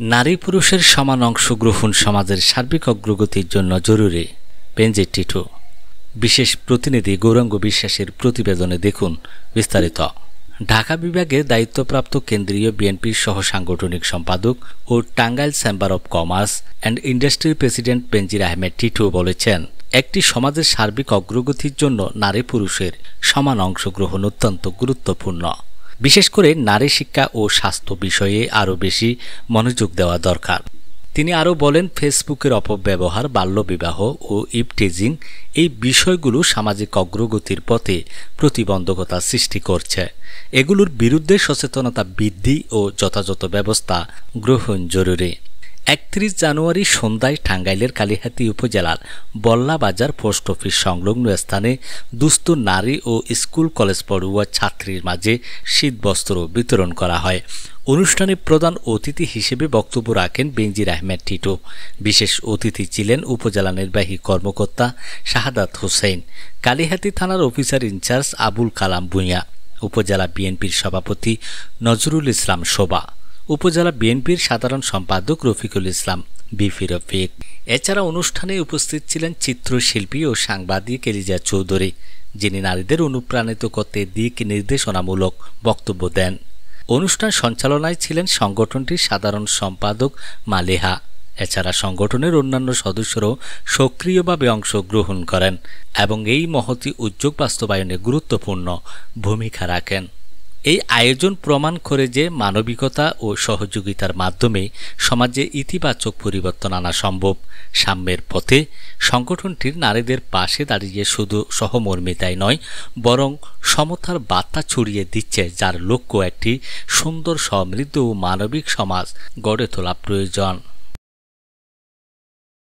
নারী পুরুষের সমান অংশগ্রহণ সমাজের সার্বিক অগ্রগতির জন্য জরুরি। বেনজির টিটু। বিশেষ প্রতিনিধি গৌরাঙ্গ বিশ্বাসের প্রতিবেদনে দেখুন বিস্তারিত। ঢাকা বিভাগের দায়িত্বপ্রাপ্ত কেন্দ্রীয় বিএনপির সহ সাংগঠনিক সম্পাদক ও Tangail chamber of commerce and ইন্ডাস্ট্রির প্রেসিডেন্ট বেনজির আহমেদ টিটু বলেছেন, একটি সমাজের সার্বিক অগ্রগতির জন্য নারী পুরুষের সমান অংশগ্রহণ অত্যন্ত গুরুত্বপূর্ণ। বিশেষ করে নারী শিক্ষা ও স্বাস্থ্য বিষয়ে আরও বেশি মনোযোগ দেওয়া দরকার। তিনি আরও বলেন, ফেসবুকের অপব্যবহার, বাল্যবিবাহ ও ইভটিজিং এই বিষয়গুলো সামাজিক অগ্রগতির পথে প্রতিবন্ধকতা সৃষ্টি করছে। এগুলোর বিরুদ্ধে সচেতনতা বৃদ্ধি ও যথাযথ ব্যবস্থা গ্রহণ জরুরি। 31 জানুয়ারি সন্ধ্যায় টাঙ্গাইলের কালিহাতী উপজেলার বল্লাবাজার পোস্ট অফিস সংলগ্ন স্থানে দুস্থ নারী ও স্কুল কলেজ পড়ুয়া ছাত্রীর মাঝে শীতবস্ত্র বিতরণ করা হয়। অনুষ্ঠানে প্রধান অতিথি হিসেবে বক্তব্য রাখেন বেনজির আহমেদ টিটু। বিশেষ অতিথি ছিলেন উপজেলা নির্বাহী কর্মকর্তা শাহাদাত হোসেন, কালিহাতী থানার অফিসার ইনচার্জ আবুল কালাম ভূঁইয়া, উপজেলা বিএনপির সভাপতি নজরুল ইসলাম শোভা, উপজেলা বিএনপির সাধারণ সম্পাদক রফিকুল ইসলাম বিফি রফিক। এছাড়া অনুষ্ঠানে উপস্থিত ছিলেন চিত্রশিল্পী ও সাংবাদিক এলিজা চৌধুরী, যিনি নারীদের অনুপ্রাণিত করতে দিক নির্দেশনামূলক বক্তব্য দেন। অনুষ্ঠান সঞ্চালনায় ছিলেন সংগঠনটির সাধারণ সম্পাদক মালেহা। এছাড়া সংগঠনের অন্যান্য সদস্যরাও সক্রিয়ভাবে অংশগ্রহণ করেন এবং এই মহতী উদ্যোগ বাস্তবায়নে গুরুত্বপূর্ণ ভূমিকা রাখেন। এই আয়োজন প্রমাণ করে যে মানবিকতা ও সহযোগিতার মাধ্যমে সমাজে ইতিবাচক পরিবর্তন আনা সম্ভব। সাম্যের পথে সংগঠনটির নারীদের পাশে দাঁড়িয়ে শুধু সহমর্মিতাই নয়, বরং সমতার বার্তা ছড়িয়ে দিচ্ছে, যার লক্ষ্য একটি সুন্দর, সমৃদ্ধ ও মানবিক সমাজ গড়ে তোলা প্রয়োজন।